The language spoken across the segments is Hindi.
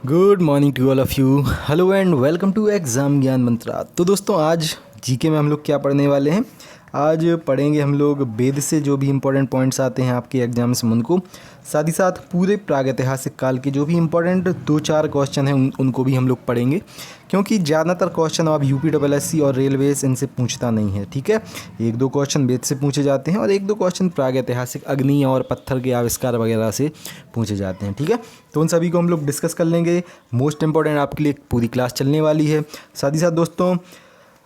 Good morning to all of you. Hello and welcome to exam Gyan Mantra. तो दोस्तों आज जीके में हम लोग क्या पढ़ने वाले हैं। आज पढ़ेंगे हम लोग वेद से जो भी इम्पोर्टेंट पॉइंट्स आते हैं आपके एग्जाम में उनको, साथ ही साथ पूरे प्रागैतिहासिक काल के जो भी इम्पोर्टेंट 2-4 क्वेश्चन हैं उनको भी हम लोग पढ़ेंगे, क्योंकि ज़्यादातर क्वेश्चन अब यूपीएससी और रेलवेज इनसे पूछता नहीं है। ठीक है, 1-2 क्वेश्चन वेद से पूछे जाते हैं और 1-2 क्वेश्चन प्रागैतिहासिक अग्नि और पत्थर के आविष्कार वगैरह से पूछे जाते हैं। ठीक है, तो उन सभी को हम लोग डिस्कस कर लेंगे। मोस्ट इंपॉर्टेंट आपके लिए पूरी क्लास चलने वाली है। साथ ही साथ दोस्तों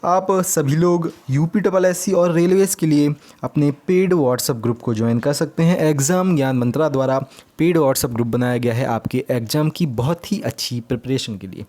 आप सभी लोग यूपीएससी और रेलवेज़ के लिए अपने पेड व्हाट्सएप ग्रुप को ज्वाइन कर सकते हैं। एग्ज़ाम ज्ञान मंत्रा द्वारा पेड व्हाट्सएप ग्रुप बनाया गया है आपके एग्ज़ाम की बहुत ही अच्छी प्रिपरेशन के लिए।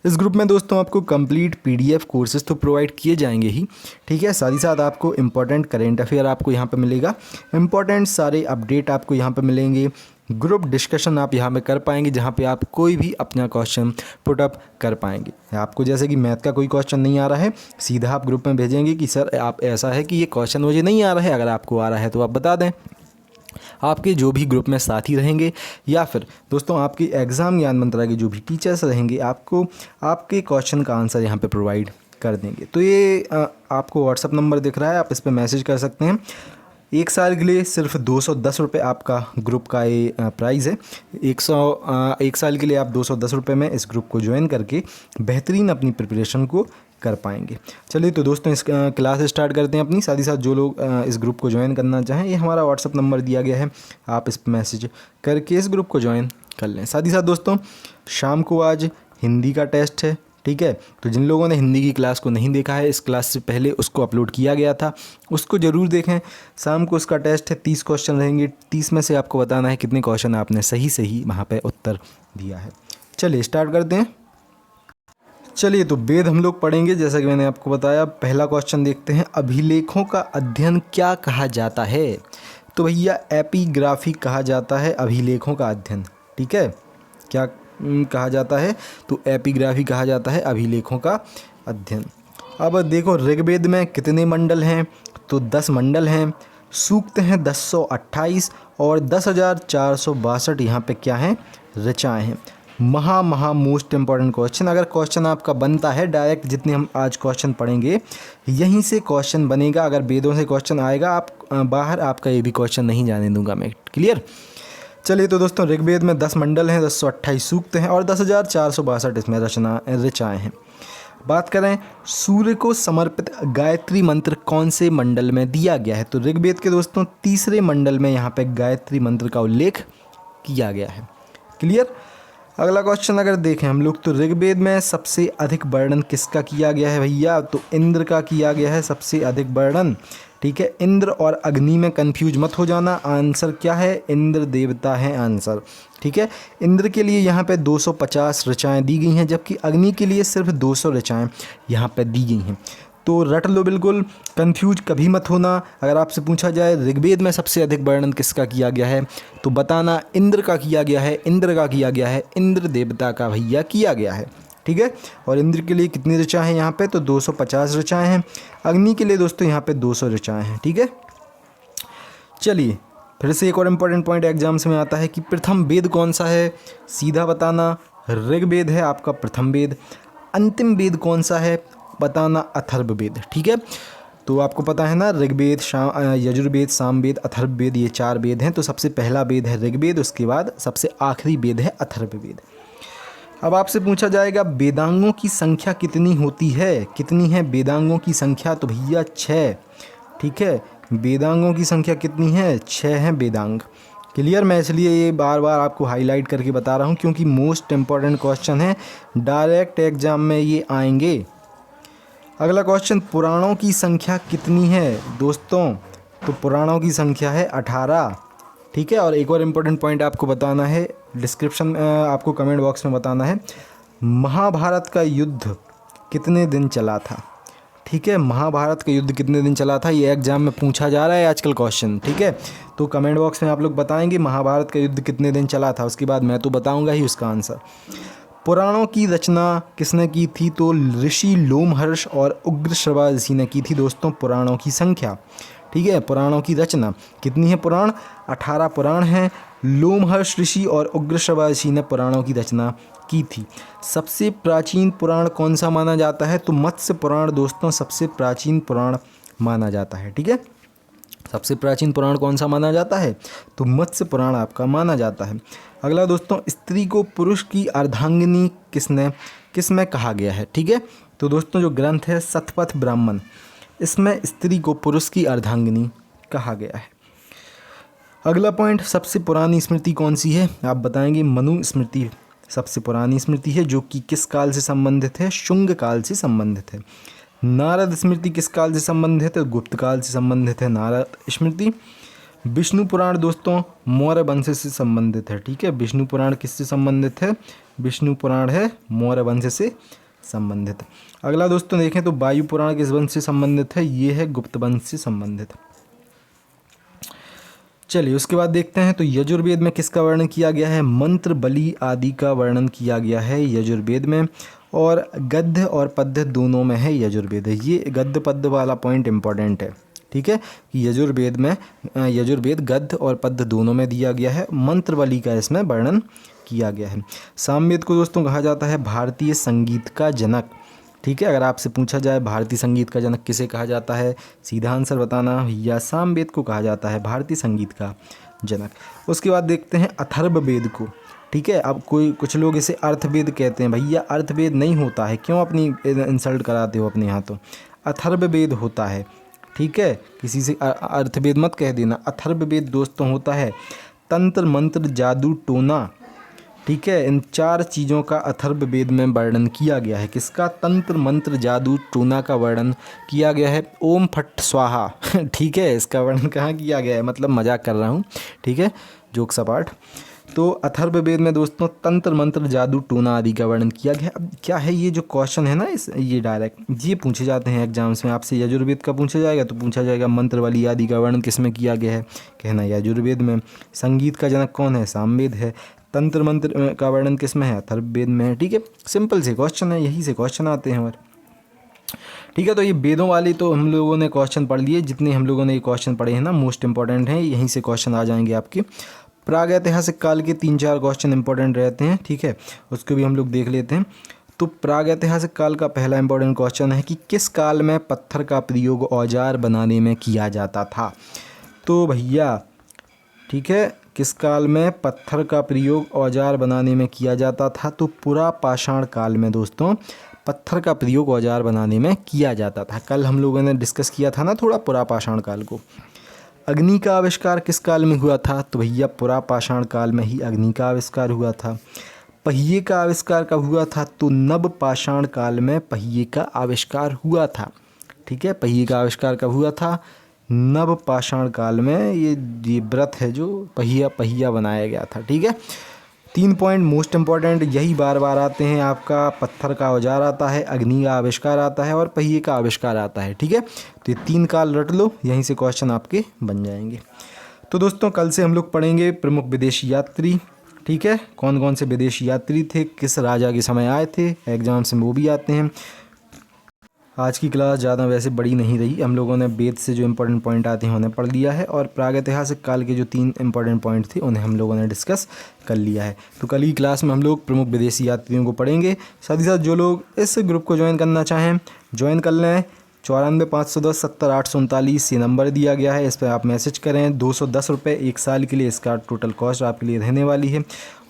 इस ग्रुप में दोस्तों आपको कंप्लीट पीडीएफ कोर्सेज तो प्रोवाइड किए जाएंगे ही, ठीक है, साथ ही साथ आपको इम्पॉर्टेंट करेंट अफेयर आपको यहाँ पे मिलेगा, इम्पॉर्टेंट सारे अपडेट आपको यहाँ पे मिलेंगे, ग्रुप डिस्कशन आप यहाँ पे कर पाएंगे जहाँ पे आप कोई भी अपना क्वेश्चन पुट अप कर पाएंगे। आपको जैसे कि मैथ का कोई क्वेश्चन नहीं आ रहा है, सीधा आप ग्रुप में भेजेंगे कि सर आप ऐसा है कि ये क्वेश्चन मुझे नहीं आ रहा है, अगर आपको आ रहा है तो आप बता दें। आपके जो भी ग्रुप में साथी रहेंगे या फिर दोस्तों आपके एग्ज़ाम ज्ञान मंत्रा के जो भी टीचर्स रहेंगे आपको आपके क्वेश्चन का आंसर यहाँ पे प्रोवाइड कर देंगे। तो ये आपको व्हाट्सअप नंबर दिख रहा है, आप इस पर मैसेज कर सकते हैं। 1 साल के लिए सिर्फ 210 रुपये आपका ग्रुप का ये प्राइस है। 1 साल के लिए आप 210 रुपये में इस ग्रुप को ज्वाइन करके बेहतरीन अपनी प्रिपरेशन को कर पाएंगे। चलिए तो दोस्तों इस क्लास स्टार्ट करते हैं अपनी। साथ ही साथ जो लोग इस ग्रुप को ज्वाइन करना चाहें, ये हमारा व्हाट्सअप नंबर दिया गया है, आप इस पर मैसेज करके इस ग्रुप को ज्वाइन कर लें। साथ ही साथ दोस्तों शाम को आज हिंदी का टेस्ट है, ठीक है, तो जिन लोगों ने हिंदी की क्लास को नहीं देखा है, इस क्लास से पहले उसको अपलोड किया गया था, उसको ज़रूर देखें। शाम को उसका टेस्ट है, 30 क्वेश्चन रहेंगे, 30 में से आपको बताना है कितने क्वेश्चन आपने सही वहाँ पे उत्तर दिया है। चलिए स्टार्ट करते हैं। चलिए तो वेद हम लोग पढ़ेंगे, जैसा कि मैंने आपको बताया। पहला क्वेश्चन देखते हैं, अभिलेखों का अध्ययन क्या कहा जाता है। तो भैया एपिग्राफी कहा जाता है अभिलेखों का अध्ययन। ठीक है, क्या कहा जाता है, तो एपिग्राफी कहा जाता है अभिलेखों का अध्ययन। अब देखो ऋग्वेद में कितने मंडल हैं, तो 10 मंडल हैं। सूक्त हैं 1028 और 10,462 यहाँ पे क्या हैं, ऋचाएँ हैं। मोस्ट इंपॉर्टेंट क्वेश्चन, अगर क्वेश्चन आपका बनता है डायरेक्ट, जितने हम आज क्वेश्चन पढ़ेंगे यहीं से क्वेश्चन बनेगा। अगर वेदों से क्वेश्चन आएगा आप बाहर, आपका ये भी क्वेश्चन नहीं जाने दूंगा मैं। क्लियर। चलिए तो दोस्तों ऋग्वेद में 10 मंडल हैं, 1028 सूक्त हैं और 10,462 इसमें ऋचाएँ हैं। बात करें सूर्य को समर्पित गायत्री मंत्र कौन से मंडल में दिया गया है, तो ऋग्वेद के दोस्तों 3रे मंडल में यहाँ पे गायत्री मंत्र का उल्लेख किया गया है। क्लियर। अगला क्वेश्चन अगर देखें हम लोग, तो ऋग्वेद में सबसे अधिक वर्णन किसका किया गया है भैया, तो इंद्र का किया गया है सबसे अधिक वर्णन। ठीक है, इंद्र और अग्नि में कंफ्यूज मत हो जाना, आंसर क्या है, इंद्र देवता है आंसर। ठीक है, इंद्र के लिए यहाँ पे 250 ऋचाएँ दी गई हैं, जबकि अग्नि के लिए सिर्फ 200 ऋचाएँ यहाँ पे दी गई हैं। तो रट लो बिल्कुल, कंफ्यूज कभी मत होना। अगर आपसे पूछा जाए ऋग्वेद में सबसे अधिक वर्णन किसका किया गया है, तो बताना इंद्र का किया गया है, इंद्र का किया गया है, इंद्र देवता का भैया किया गया है। ठीक है, और इंद्र के लिए कितनी ऋचाएँ हैं यहाँ पे, तो 250 ऋचाएँ हैं। अग्नि के लिए दोस्तों यहाँ पे 200 ऋचाएँ हैं। ठीक है, चलिए फिर से एक और इम्पॉर्टेंट पॉइंट एग्जाम्स में आता है कि प्रथम वेद कौन सा है, सीधा बताना ऋग्वेद है आपका प्रथम वेद। अंतिम वेद कौन सा है, बताना अथर्ववेद। ठीक है, तो आपको पता है ना ऋग्वेद, यजुर्वेद, सामवेद, अथर्ववेद, ये 4 वेद हैं। तो सबसे पहला वेद है ऋग्वेद, उसके बाद सबसे आखिरी वेद है अथर्ववेद। अब आपसे पूछा जाएगा वेदांगों की संख्या कितनी होती है, कितनी है वेदांगों की संख्या, तो भैया 6। ठीक है, वेदांगों की संख्या कितनी है, 6 हैं वेदांग। क्लियर। मैं इसलिए ये बार बार आपको हाईलाइट करके बता रहा हूँ क्योंकि मोस्ट इंपॉर्टेंट क्वेश्चन है, डायरेक्ट एग्जाम में ये आएंगे। अगला क्वेश्चन, पुराणों की संख्या कितनी है दोस्तों, तो पुराणों की संख्या है 18। ठीक है, और एक और इम्पोर्टेंट पॉइंट आपको बताना है, डिस्क्रिप्शन आपको कमेंट बॉक्स में बताना है, महाभारत का युद्ध कितने दिन चला था। ठीक है, महाभारत का युद्ध कितने दिन चला था, ये एग्जाम में पूछा जा रहा है आजकल क्वेश्चन। ठीक है, तो कमेंट बॉक्स में आप लोग बताएंगे महाभारत का युद्ध कितने दिन चला था, उसके बाद मैं तो बताऊँगा ही उसका आंसर। पुराणों की रचना किसने की थी, तो ऋषि लोमहर्ष और उग्रश्रवा ऋषि ने की थी दोस्तों पुराणों की संख्या। ठीक है। पुराणों की रचना कितनी है पुराण? 18 पुराण हैं। लोमहर्ष ऋषि और उग्रश्रवा ऋषि ने पुराणों की रचना की थी। सबसे प्राचीन पुराण कौन सा माना जाता है? तो मत्स्य पुराण दोस्तों सबसे प्राचीन पुराण माना जाता है। ठीक है, सबसे प्राचीन पुराण कौन सा माना जाता है? तो मत्स्य पुराण आपका माना जाता है। अगला दोस्तों, स्त्री को पुरुष की अर्धांगिनी किसमें कहा गया है? ठीक है, तो दोस्तों जो ग्रंथ है शतपथ ब्राह्मण, इसमें स्त्री को पुरुष की अर्धांगिनी कहा गया है। अगला पॉइंट, सबसे पुरानी स्मृति कौन सी है? आप बताएंगे मनु स्मृति सबसे पुरानी स्मृति है, जो कि किस काल से संबंधित है? शुंग काल से संबंधित है। नारद स्मृति किस काल से संबंधित है? गुप्त काल से संबंधित है नारद स्मृति। विष्णु पुराण दोस्तों मौर्य वंश से संबंधित है। ठीक है, विष्णु पुराण किससे संबंधित है? विष्णु पुराण है मौर्य वंश से संबंधित। अगला दोस्तों देखें तो वायु पुराण किस वंश से संबंधित है? ये है गुप्त वंश से संबंधित। चलिए उसके बाद देखते हैं तो यजुर्वेद में किसका वर्णन किया गया है? मंत्र बलि आदि का वर्णन किया गया है यजुर्वेद में, और गद्य और पद्य दोनों में है यजुर्वेद। ये गद्य पद्य वाला पॉइंट इंपॉर्टेंट है। ठीक है, कि यजुर्वेद गद्य और पद्य दोनों में दिया गया है। मंत्र बलि का इसमें वर्णन किया गया है। सामवेद को दोस्तों कहा जाता है भारतीय संगीत का जनक। ठीक है, अगर आपसे पूछा जाए भारतीय संगीत का जनक किसे कहा जाता है, सीधा आंसर बताना भैया, सामवेद को कहा जाता है भारतीय संगीत का जनक। उसके बाद देखते हैं अथर्ववेद को। ठीक है, अब कुछ लोग इसे अर्थवेद कहते हैं। भैया अर्थवेद नहीं होता है, क्यों अपनी इंसल्ट कराते हो अपने यहाँ? तो अथर्ववेद होता है। ठीक है, किसी से अर्थवेद मत कह देना। अथर्ववेद दोस्तों होता है तंत्र मंत्र जादू टोना। ठीक है, इन 4 चीज़ों का अथर्ववेद में वर्णन किया गया है। किसका? तंत्र मंत्र जादू टोना का वर्णन किया गया है। ओम फट स्वाहा ठीक है, इसका वर्णन कहाँ किया गया है? मतलब मजाक कर रहा हूँ। ठीक है, जोक सपाट। तो अथर्ववेद में दोस्तों तंत्र मंत्र जादू टोना आदि का वर्णन किया गया। अब क्या है, ये जो क्वेश्चन है ना, ये डायरेक्ट ये पूछे जाते हैं एग्जाम्स में। आपसे यजुर्वेद का पूछा जाएगा तो पूछा जाएगा मंत्र वाली आदि का वर्णन किसमें किया गया है? कहना यजुर्वेद में। संगीत का जनक कौन है? सामवेद है। तंत्र मंत्र का वर्णन किसमें है? अथर्ववेद में है। ठीक है, सिंपल से क्वेश्चन है, यही से क्वेश्चन आते हैं। और ठीक है, तो ये वेदों वाले तो हम लोगों ने क्वेश्चन पढ़ लिए। जितने हम लोगों ने ये क्वेश्चन पढ़े हैं ना, मोस्ट इंपॉर्टेंट हैं, यहीं से क्वेश्चन आ जाएंगे आपके। प्रागैतिहासिक काल के 3-4 क्वेश्चन इंपॉर्टेंट रहते हैं। ठीक है, उसको भी हम लोग देख लेते हैं। तो प्रागैतिहासिक काल का पहला इंपॉर्टेंट क्वेश्चन है कि किस काल में पत्थर का प्रयोग औजार बनाने में किया जाता था? तो भैया ठीक है, किस काल में पत्थर का प्रयोग औजार बनाने में किया जाता था? तो पुरा पाषाण काल में दोस्तों पत्थर का प्रयोग औजार बनाने में किया जाता था। कल हम लोगों ने डिस्कस किया था ना थोड़ा पुरा पाषाण काल को। अग्नि का आविष्कार किस काल में हुआ था? तो भैया पुरा पाषाण काल में ही अग्नि का आविष्कार हुआ था। पहिए का आविष्कार कब हुआ था? तो नव पाषाण काल में पहिए का आविष्कार हुआ था। ठीक है, पहिए का आविष्कार कब हुआ था? नव पाषाण काल में। ये व्रत है जो पहिया बनाया गया था। ठीक है, 3 पॉइंट मोस्ट इंपॉर्टेंट यही बार बार आते हैं आपका। पत्थर का औजार आता है, अग्नि का आविष्कार आता है और पहिए का आविष्कार आता है। ठीक है, तो ये 3 काल रट लो, यहीं से क्वेश्चन आपके बन जाएंगे। तो दोस्तों कल से हम लोग पढ़ेंगे प्रमुख विदेशी यात्री। ठीक है, कौन कौन से विदेशी यात्री थे, किस राजा के समय आए थे, एग्जाम्स में वो भी आते हैं। आज की क्लास ज़्यादा वैसे बड़ी नहीं रही, हम लोगों ने वेद से जो इंपॉर्टेंट पॉइंट आते हैं उन्हें पढ़ लिया है, और प्रागैतिहासिक काल के जो 3 इंपॉर्टेंट पॉइंट थे उन्हें हम लोगों ने डिस्कस कर लिया है। तो कल की क्लास में हम लोग प्रमुख विदेशी यात्रियों को पढ़ेंगे। साथ ही साथ जो लोग इस ग्रुप को ज्वाइन करना चाहें ज्वाइन कर लें। 94 510 70 839 ये नंबर दिया गया है, इस पर आप मैसेज करें। 210 रुपये 1 साल के लिए इसका टोटल कॉस्ट आपके लिए रहने वाली है,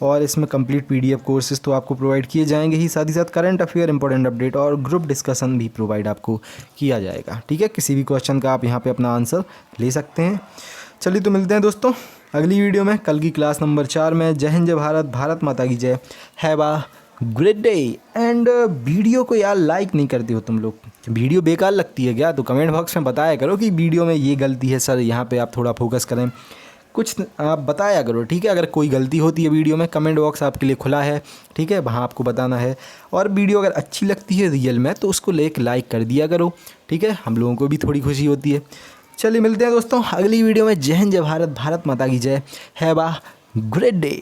और इसमें कंप्लीट PDF कोर्सेज तो आपको प्रोवाइड किए जाएंगे ही, साथ ही साथ करंट अफेयर, इंपॉर्टेंट अपडेट और ग्रुप डिस्कशन भी प्रोवाइड आपको किया जाएगा। ठीक है, किसी भी क्वेश्चन का आप यहाँ पे अपना आंसर ले सकते हैं। चलिए तो मिलते हैं दोस्तों अगली वीडियो में, कल की क्लास नंबर 4 में। जय हिंद, जय भारत, भारत माता की जय। Have a great day. And video को यार लाइक नहीं करते हो तुम लोग, वीडियो बेकार लगती है क्या? तो कमेंट बॉक्स में बताया करो कि वीडियो में ये गलती है सर, यहाँ पे आप थोड़ा फोकस करें, कुछ आप बताया करो। ठीक है, अगर कोई गलती होती है वीडियो में, कमेंट बॉक्स आपके लिए खुला है। ठीक है, वहाँ आपको बताना है। और वीडियो अगर अच्छी लगती है रियल में तो उसको एक लाइक कर दिया करो। ठीक है, हम लोगों को भी थोड़ी खुशी होती है। चलिए मिलते हैं दोस्तों अगली वीडियो में। जय हिंद, जय भारत, भारत माता की जय। Have a great day.